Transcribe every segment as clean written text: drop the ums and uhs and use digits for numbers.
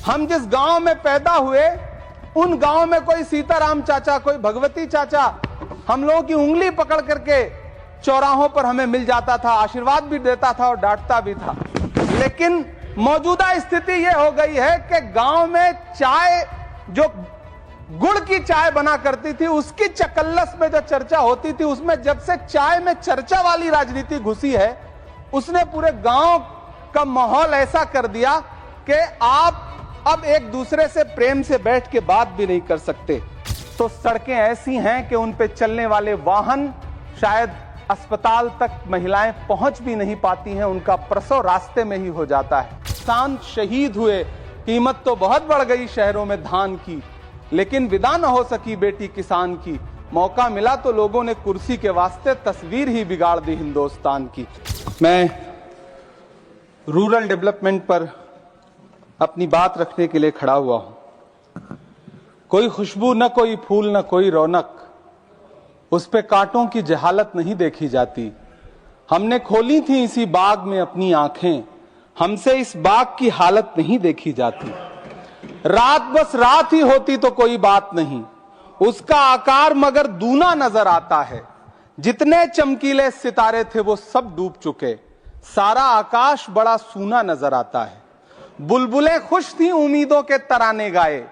हम जिस गांव में पैदा हुए उन गांव में कोई सीताराम चाचा, कोई भगवती चाचा हम लोगों की उंगली पकड़ करके चौराहों पर हमें मिल जाता था, आशीर्वाद भी देता था और डांटता भी था। लेकिन मौजूदा स्थिति यह हो गई है कि गांव में चाय, जो गुड़ की चाय बना करती थी, उसकी चकल्लस में जो चर्चा होती थी, उसमें जब से चाय में चर्चा वाली राजनीति घुसी है, उसने पूरे गांव का माहौल ऐसा कर दिया कि आप अब एक दूसरे से प्रेम से बैठ के बात भी नहीं कर सकते। तो सड़कें ऐसी हैं कि उन पे चलने वाले वाहन, शायद अस्पताल तक महिलाएं पहुंच भी नहीं पाती हैं, उनका प्रसव रास्ते में ही हो जाता है। किसान शहीद हुए, कीमत तो बहुत बढ़ गई शहरों में धान की, लेकिन विदा न हो सकी बेटी किसान की। मौका मिला तो लोगों ने कुर्सी के वास्ते तस्वीर ही बिगाड़ दी हिंदुस्तान की। मैं रूरल डेवलपमेंट पर अपनी बात रखने के लिए खड़ा हुआ हूं। कोई खुशबू न कोई फूल न कोई रौनक, उस पे कांटों की जहालत नहीं देखी जाती। हमने खोली थी इसी बाग में अपनी आंखें, हमसे इस बाग की हालत नहीं देखी जाती। रात बस रात ही होती तो कोई बात नहीं, उसका आकार मगर दूना नजर आता है। जितने चमकीले सितारे थे वो सब डूब चुके, सारा आकाश बड़ा सूना नजर आता है। बुलबुलें खुश थी उम्मीदों के तराने गाए,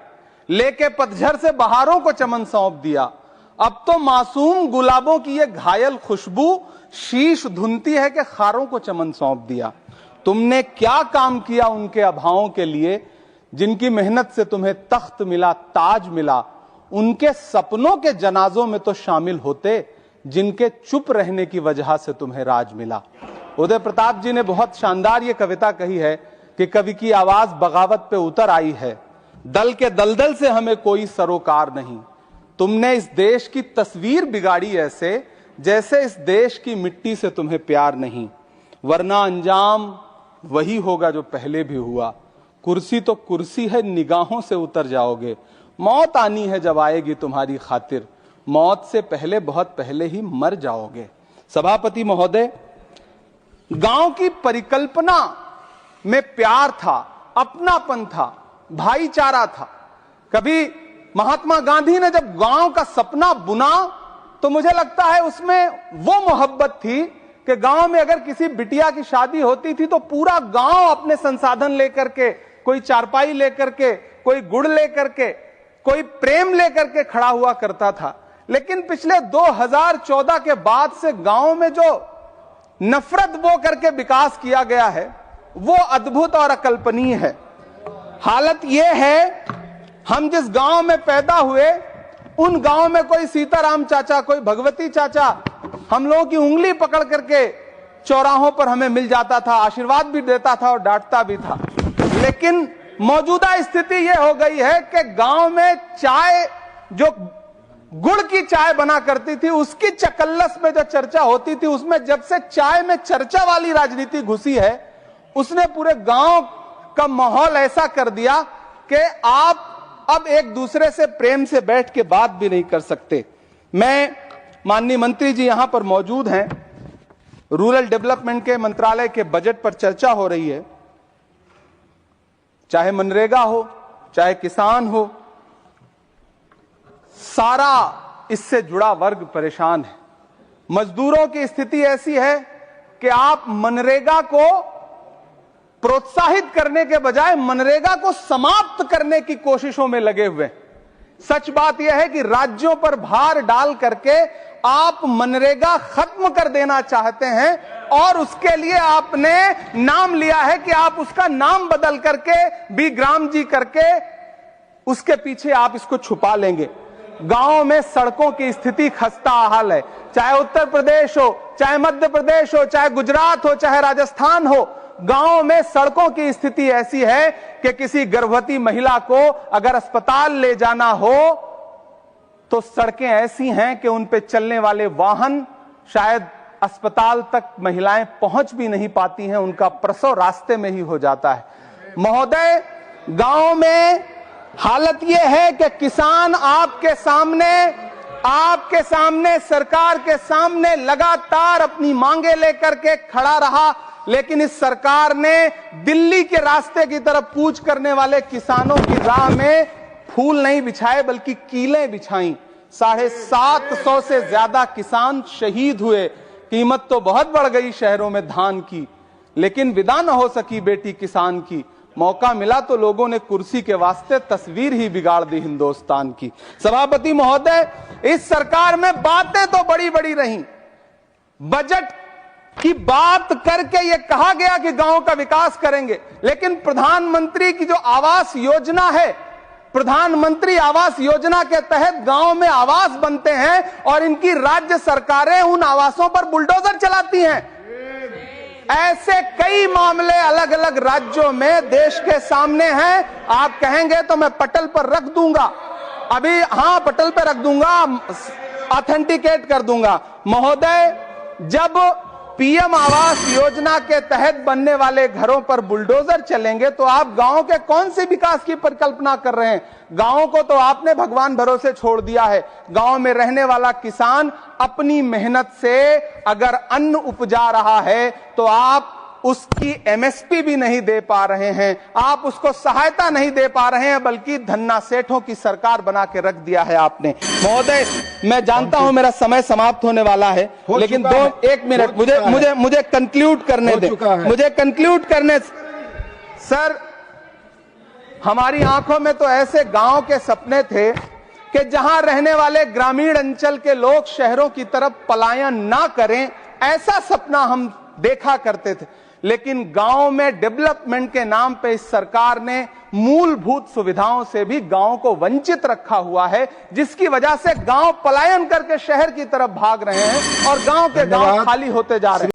लेके पतझड़ से बहारों को चमन सौंप दिया। अब तो मासूम गुलाबों की ये घायल खुशबू शीश धुनती है कि खारों को चमन सौंप दिया। तुमने क्या काम किया उनके अभावों के लिए, जिनकी मेहनत से तुम्हें तख्त मिला, ताज मिला। उनके सपनों के जनाजों में तो शामिल होते, जिनके चुप रहने की वजह से तुम्हें राज मिला। उदय प्रताप जी ने बहुत शानदार ये कविता कही है कि कवि की आवाज बगावत पे उतर आई है, दल के दलदल से हमें कोई सरोकार नहीं। तुमने इस देश की तस्वीर बिगाड़ी ऐसे, जैसे इस देश की मिट्टी से तुम्हें प्यार नहीं। वरना अंजाम वही होगा जो पहले भी हुआ। कुर्सी तो कुर्सी है, निगाहों से उतर जाओगे। मौत आनी है जब आएगी तुम्हारी खातिर, मौत से पहले बहुत पहले ही मर जाओगे। सभापति महोदय, गांव की परिकल्पना में प्यार था, अपनापन था, भाईचारा था। कभी महात्मा गांधी ने जब गांव का सपना बुना तो मुझे लगता है उसमें वो मोहब्बत थी कि गांव में अगर किसी बिटिया की शादी होती थी तो पूरा गांव अपने संसाधन लेकर के, कोई चारपाई लेकर के, कोई गुड़ लेकर के, कोई प्रेम लेकर के खड़ा हुआ करता था। लेकिन पिछले 2014 के बाद से गांव में जो नफरत बो करके विकास किया गया है वो अद्भुत और अकल्पनीय है। हालत यह है, हम जिस गांव में पैदा हुए उन गांव में कोई सीताराम चाचा, कोई भगवती चाचा हम लोगों की उंगली पकड़ करके चौराहों पर हमें मिल जाता था, आशीर्वाद भी देता था और डांटता भी था। लेकिन मौजूदा स्थिति यह हो गई है कि गांव में चाय, जो गुड़ की चाय बना करती थी, उसकी चकल्लस में जो चर्चा होती थी, उसमें जब से चाय में चर्चा वाली राजनीति घुसी है, उसने पूरे गांव का माहौल ऐसा कर दिया कि आप अब एक दूसरे से प्रेम से बैठ के बात भी नहीं कर सकते। मैं, माननीय मंत्री जी यहां पर मौजूद हैं, रूरल डेवलपमेंट के मंत्रालय के बजट पर चर्चा हो रही है। चाहे मनरेगा हो, चाहे किसान हो, सारा इससे जुड़ा वर्ग परेशान है। मजदूरों की स्थिति ऐसी है कि आप मनरेगा को प्रोत्साहित करने के बजाय मनरेगा को समाप्त करने की कोशिशों में लगे हुए। सच बात यह है कि राज्यों पर भार डाल करके आप मनरेगा खत्म कर देना चाहते हैं और उसके लिए आपने नाम लिया है कि आप उसका नाम बदल करके बी ग्राम जी करके उसके पीछे आप इसको छुपा लेंगे। गांव में सड़कों की स्थिति खस्ता हाल है, चाहे उत्तर प्रदेश हो, चाहे मध्य प्रदेश हो, चाहे गुजरात हो, चाहे राजस्थान हो। गांव में सड़कों की स्थिति ऐसी है कि किसी गर्भवती महिला को अगर अस्पताल ले जाना हो तो सड़कें ऐसी हैं कि उन पे चलने वाले वाहन, शायद अस्पताल तक महिलाएं पहुंच भी नहीं पाती हैं, उनका प्रसव रास्ते में ही हो जाता है। महोदय, गांव में हालत यह है कि किसान आपके सामने सरकार के सामने लगातार अपनी मांगे लेकर के खड़ा रहा। लेकिन इस सरकार ने दिल्ली के रास्ते की तरफ कूच करने वाले किसानों की राह में फूल नहीं बिछाए बल्कि कीलें बिछाई। 750 से ज्यादा किसान शहीद हुए। कीमत तो बहुत बढ़ गई शहरों में धान की, लेकिन विदा न हो सकी बेटी किसान की। मौका मिला तो लोगों ने कुर्सी के वास्ते तस्वीर ही बिगाड़ दी हिंदुस्तान की। सभापति महोदय, इस सरकार में बातें तो बड़ी बड़ी रही। बजट की बात करके यह कहा गया कि गांव का विकास करेंगे, लेकिन प्रधानमंत्री की जो आवास योजना है, प्रधानमंत्री आवास योजना के तहत गांव में आवास बनते हैं और इनकी राज्य सरकारें उन आवासों पर बुलडोजर चलाती हैं। ऐसे कई मामले अलग अलग राज्यों में देश के सामने हैं। आप कहेंगे तो मैं पटल पर रख दूंगा, अभी हां पटल पर रख दूंगा, ऑथेंटिकेट कर दूंगा। महोदय, जब पीएम आवास योजना के तहत बनने वाले घरों पर बुलडोजर चलेंगे तो आप गांव के कौन से विकास की परिकल्पना कर रहे हैं? गांव को तो आपने भगवान भरोसे छोड़ दिया है। गांव में रहने वाला किसान अपनी मेहनत से अगर अन्न उपजा रहा है तो आप उसकी एमएसपी भी नहीं दे पा रहे हैं, आप उसको सहायता नहीं दे पा रहे हैं, बल्कि धन्ना सेठों की सरकार बना के रख दिया है आपने। महोदय, मैं जानता हूं मेरा समय समाप्त होने वाला है, लेकिन एक मिनट मुझे कंक्लूड करने दें, मुझे कंक्लूड करने। सर, हमारी आंखों में तो ऐसे गांव के सपने थे कि जहां रहने वाले ग्रामीण अंचल के लोग शहरों की तरफ पलायन ना करें, ऐसा सपना हम देखा करते थे। लेकिन गांव में डेवलपमेंट के नाम पे इस सरकार ने मूलभूत सुविधाओं से भी गांव को वंचित रखा हुआ है, जिसकी वजह से गांव पलायन करके शहर की तरफ भाग रहे हैं और गांव के गांव खाली होते जा रहे हैं।